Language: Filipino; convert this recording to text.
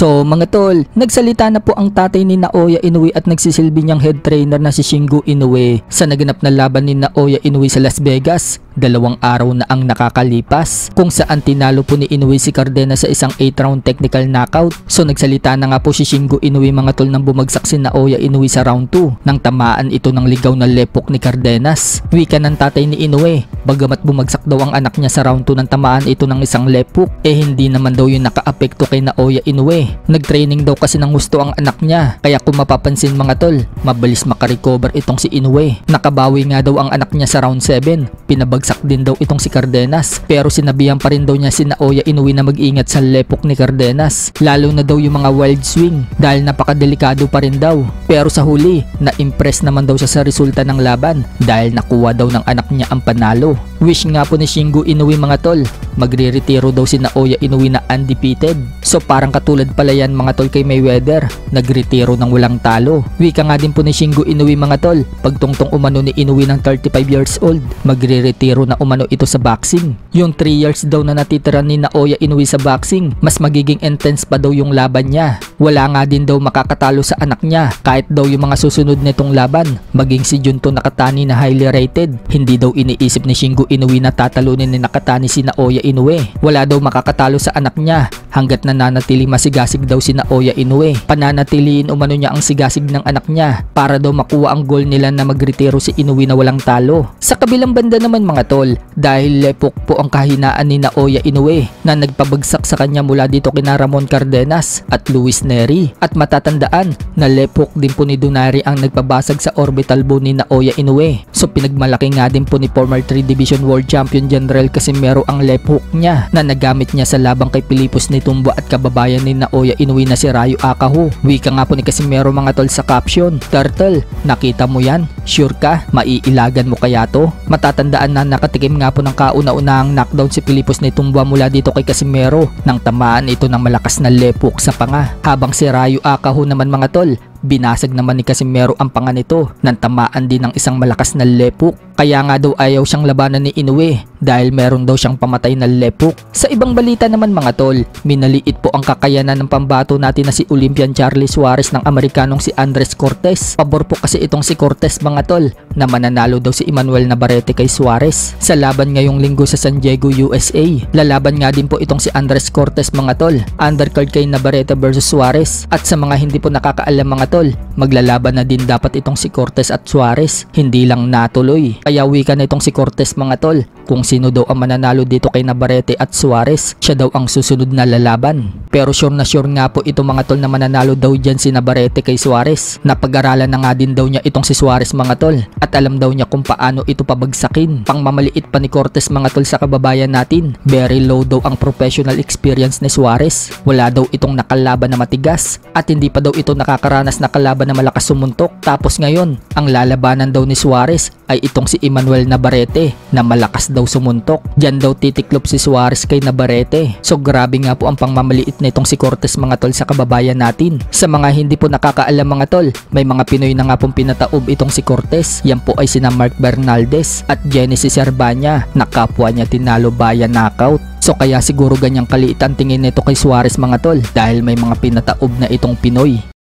So mga tol, nagsalita na po ang tatay ni Naoya Inoue at nagsisilbi niyang head trainer na si Shingo Inoue sa naganap na laban ni Naoya Inoue sa Las Vegas. 2 araw na ang nakakalipas kung saan tinalo po ni Inoue si Cardenas sa isang 8-round technical knockout. So nagsalita na nga po si Shingo Inoue mga tol nang bumagsak si Naoya Inoue sa round 2 nang tamaan ito ng ligaw na lepok ni Cardenas. Wika ng tatay ni Inoue, bagamat bumagsak daw ang anak niya sa round 2 nang tamaan ito ng isang lepok, hindi naman daw yun nakaapekto kay Naoya Inoue. Nagtraining daw kasi ng gusto ang anak niya, kaya kung mapapansin mga tol, mabilis makarecover itong si Inoue. Nakabawi nga daw ang anak niya sa round 7, pinabagsak din daw itong si Cardenas, pero sinabihan pa rin daw niya si Naoya Inoue na mag-ingat sa lepok ni Cardenas, lalo na daw yung mga wild swing dahil napakadelikado pa rin daw. Pero sa huli, na-impress naman daw siya sa resulta ng laban dahil nakuha daw ng anak niya ang panalo. Wish nga po ni Shingo Inoue mga tol, magre-retiro daw si Naoya Inoue na undefeated. So parang katulad pala yan mga tol kay Mayweather, nagretiro ng walang talo. Wika nga din po ni Shingo Inoue mga tol, pagtungtong umano ni Inoue ng 35 years old, magre-retiro na umano ito sa boxing. Yung 3 years daw na natitira ni Naoya Inoue sa boxing, mas magiging intense pa daw yung laban niya. Wala nga din daw makakatalo sa anak niya kahit daw yung mga susunod nitong laban, maging si Junto Nakatani na highly rated. Hindi daw iniisip ni Shingo Inoue na tatalunin ni Nakatani si Naoya Inoue. Wala daw makakatalo sa anak niya hanggat nananatiling masigasig daw si Naoya Inoue. Pananatiliin umano niya ang sigasig ng anak niya para daw makuha ang goal nila na magretiro si Inoue na walang talo. Sa kabilang banda naman mga tol, dahil lepok po ang kahinaan ni Naoya Inoue na nagpabagsak sa kanya mula dito kina Ramon Cardenas at Luis Nery, at matatandaan na lepok din po ni Donaire ang nagpabasag sa orbital bone ni Naoya Inoue. So pinagmalaki nga din po ni former 3 Division World Champion General Casimero ang lepok niya na nagamit niya sa labang kay Pilipos Nitumbo at kababayan ni Naoya Inoue na si Ryo Akahu. Wika nga po ni Casimero mga tol sa caption, "Turtle, nakita mo yan? Sure ka? Maiilagan mo kaya to?" Matatandaan na nakatikim nga po ng kauna-unahang knockdown si Pilipos Nitumbo mula dito kay Casimero nang tamaan ito ng malakas na lepok sa panga. Habang si Ryo Akahu naman mga tol, binasag naman ni Casimero ang panga nito nang tamaan din ng isang malakas na lepok. Kaya nga daw ayaw siyang labanan ni Inoue dahil meron daw siyang pamatay na lepok. Sa ibang balita naman mga tol, minaliit po ang kakayanan ng pambato natin na si Olympian Charlie Suarez ng Amerikanong si Andres Cortes. Pabor po kasi itong si Cortes mga tol na mananalo daw si Emmanuel Navarrete kay Suarez sa laban ngayong linggo sa San Diego, USA. Lalaban nga din po itong si Andres Cortes mga tol, undercard kay Navarrete versus Suarez. At sa mga hindi po nakakaalam mga tol, maglalaban na din dapat itong si Cortes at Suarez, hindi lang natuloy. Kaya wika na itong si Cortes mga tol, kung sino daw ang mananalo dito kay Navarrete at Suarez, siya daw ang susunod na lalaban. Pero sure na sure nga po ito mga tol na mananalo daw dyan si Navarrete kay Suarez. Napag-aralan na nga din daw niya itong si Suarez mga tol at alam daw niya kung paano ito pabagsakin. Pangmamaliit pa ni Cortes mga tol sa kababayan natin, very low daw ang professional experience ni Suarez. Wala daw itong nakalaban na matigas at hindi pa daw ito nakakaranas na kalaban na malakas sumuntok. Tapos ngayon, ang lalabanan daw ni Suarez ay itong si Emmanuel Navarrete na malakas daw sumuntok. Diyan daw titiklop si Suarez kay Navarrete. So grabe nga po ang pangmamaliit na itong si Cortes mga tol sa kababayan natin. Sa mga hindi po nakakaalam mga tol, may mga Pinoy na nga pong pinataob itong si Cortes. Yan po ay sina Mark Bernaldez at Genesis Herbania na kapwa niya tinalo via knockout. So kaya siguro ganyang kaliit ang tingin nito kay Suarez mga tol dahil may mga pinataob na itong Pinoy.